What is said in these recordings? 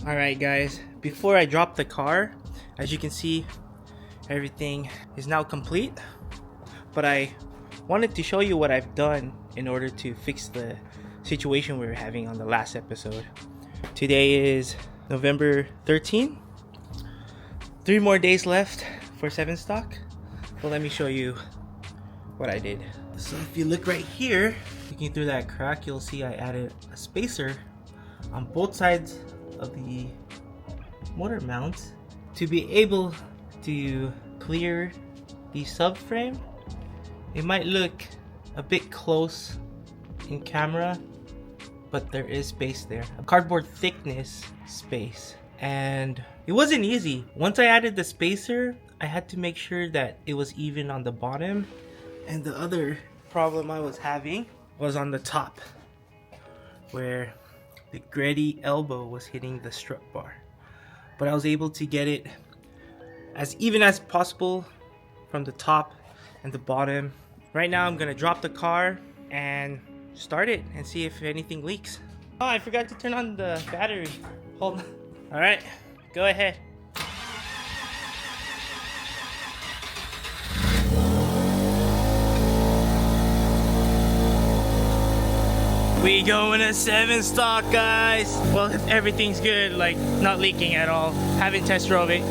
Alright guys, before I drop the car, as you can see, everything is now complete. But I wanted to show you what I've done in order to fix the situation we were having on the last episode. Today is November 13th. 3 more days left for SevenStock. So let me show you what I did. So if you look right here, looking through that crack, you'll see I added a spacer on both sides of the motor mount to be able to clear the subframe. It might look a bit close in camera, but there is space there, a cardboard thickness space. And it wasn't easy. Once I added the spacer, I had to make sure that it was even on the bottom. And the other problem I was having was on the top, where the gritty elbow was hitting the strut bar. But I was able to get it as even as possible from the top and the bottom. Right now I'm gonna drop the car and start it and see if anything leaks. Oh, I forgot to turn on the battery. Hold on. All right, go ahead. We going to SevenStock, guys. Well, if everything's good, like not leaking at all. Haven't test drove it,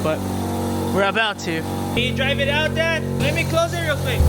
but we're about to. Can you drive it out, Dad? Let me close it real quick.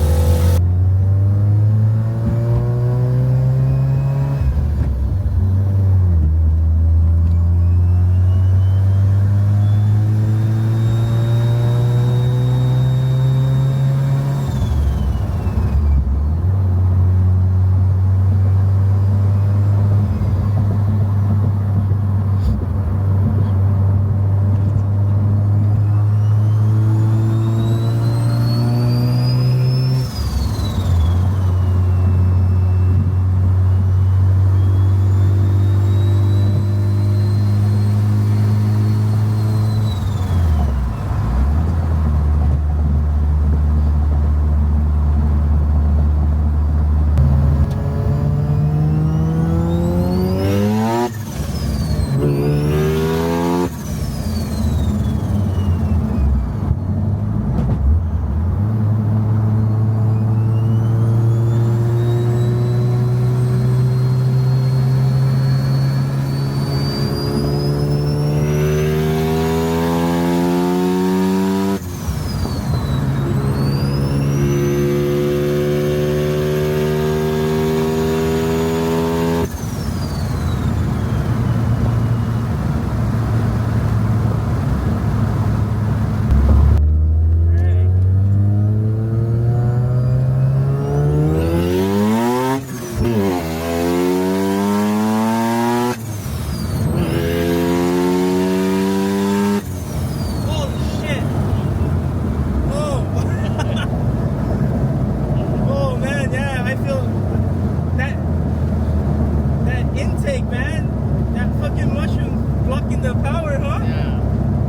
The power, huh? Yeah.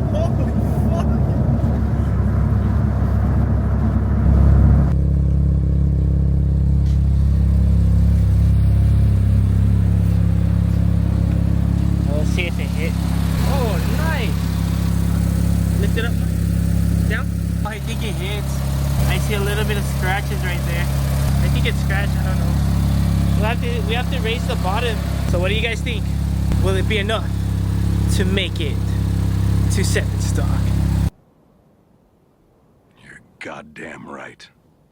Holy fuck. Let's see if it hit. Oh, nice. Lift it up. Down. Oh, I think it hits. I see a little bit of scratches right there. I think it's scratched. I don't know. We have to raise the bottom. So what do you guys think? Will it be enough to make it to SevenStock? You're goddamn right.